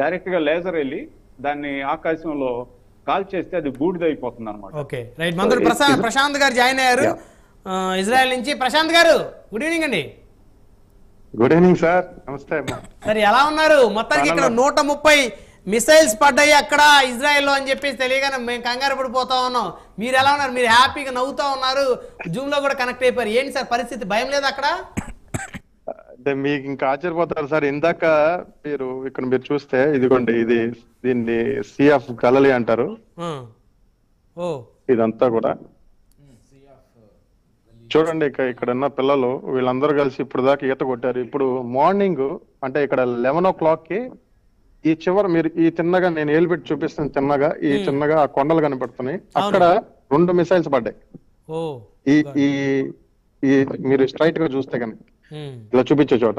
Direct గా laser వెళ్ళి దాన్ని ఆకాశంలో కాల్ చేస్తే అది బూడిదైపోతుంది అనమాట. Okay right. మంత్రులు ప్రశాంత్ గారు జాయిన్ అయ్యారు ఇజ్రాయెల్ నుంచి. ప్రశాంత్ గారు గుడ్ ఈవినింగ్ అండి. గుడ్ ఈవినింగ్ సార్, నమస్తే అమ్మా. సరే ఎలా ఉన్నారు? మొత్తానికి ఇక్కడ 130 మిసైల్స్ పడ్డాయి అక్కడ ఇజ్రాయెల్లో అని చెప్పేసి తెలియగానే మేము కంగారు పడిపోతా ఉన్నాం. మీరు ఎలా ఉన్నారు? మీరు హ్యాపీగా నవ్వుతా ఉన్నారు, జూమ్ లో కూడా కనెక్ట్ అయిపోయారు. ఏంటి సార్ పరిస్థితి? భయం లేదా అక్కడ? అంటే మీకు ఇంకా ఆశ్చర్యపోతారు సార్. ఇందాక మీరు చూస్తే ఇదిగోండి, దీన్ని సీ ఆఫ్ గలలీ అంటారు. ఇదంతా కూడా చూడండి, ఇక్కడ ఉన్న పిల్లలు వీళ్ళందరూ కలిసి ఇప్పుడు దాకా ఈత కొట్టారు. ఇప్పుడు మార్నింగ్ అంటే ఇక్కడ 11 o'clock కి ఈ చివరి మీరు ఈ చిన్నగా నేను ఏలు పెట్టి చూపిస్తాను, చిన్నగా ఆ కొండలు కనపడుతున్నాయి, అక్కడ 2 మిసైల్స్ పడ్డాయి. ఈ మీరు స్ట్రైట్ గా చూస్తే కనుక ఇలా చూపించే చోట.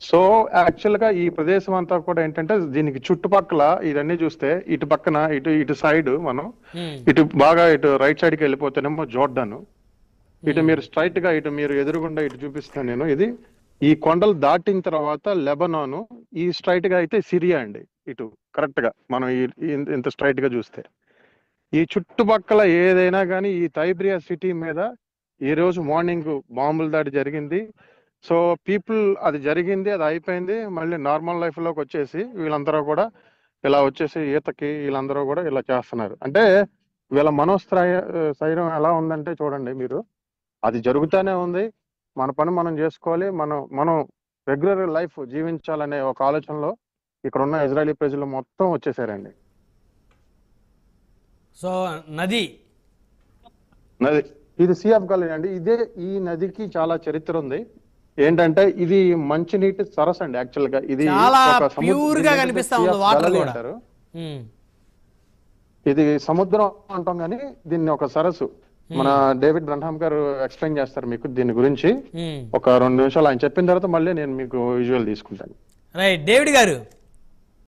సో యాక్చువల్ గా ఈ ప్రదేశం అంతా కూడా ఏంటంటే దీనికి చుట్టుపక్కల ఇదన్నీ చూస్తే ఇటు పక్కన ఇటు సైడ్ మనం ఇటు బాగా ఇటు రైట్ సైడ్ కి వెళ్ళిపోతేనేమో జోర్డాను, ఇటు మీరు స్ట్రైట్ గా ఇటు మీరు ఎదురుగుండా ఇటు చూపిస్తాను నేను. ఇది ఈ కొండలు దాటిన తర్వాత లెబనాను, ఈ స్ట్రైట్ గా అయితే సిరియా అండి. ఇటు కరెక్ట్ గా మనం ఇంత స్ట్రైట్ గా చూస్తే ఈ చుట్టుపక్కల ఏదైనా కానీ ఈ తైబ్రియా సిటీ మీద ఈ రోజు మార్నింగ్ బాంబుల దాడి జరిగింది. సో పీపుల్ అది జరిగింది, అది అయిపోయింది, మళ్ళీ నార్మల్ లైఫ్ లోకి వచ్చేసి వీళ్ళందరూ కూడా ఇలా వచ్చేసి ఈతకి వీళ్ళందరూ కూడా ఇలా చేస్తున్నారు. అంటే వీళ్ళ మనోస్థైర్యం ఎలా ఉందంటే చూడండి మీరు, అది జరుగుతూనే ఉంది, మన పని మనం చేసుకోవాలి, మనం రెగ్యులర్ లైఫ్ జీవించాలనే ఒక ఆలోచనలో ఇక్కడ ఉన్న ఇజ్రాయలీ ప్రజలు మొత్తం వచ్చేసారండి. సో నది ఇది సీ ఆఫ్ గలలీ అండి. ఈ నదికి చాలా చరిత్ర ఉంది. ఏంటంటే ఇది మంచినీటి సరస్సు అండి. యాక్చువల్ గా ఇది అంటారు, ఇది సముద్రం అంటాం కానీ దీన్ని ఒక సరస్సు. మన డేవిడ్ బ్రన్హామ్ గారు ఎక్స్ప్లెయిన్ చేస్తారు మీకు దీని గురించి. ఒక 2 నిమిషాలు ఆయన చెప్పిన తర్వాత మళ్ళీ నేను మీకు విజువల్ తీసుకుంటాను. రైట్ డేవిడ్ గారు.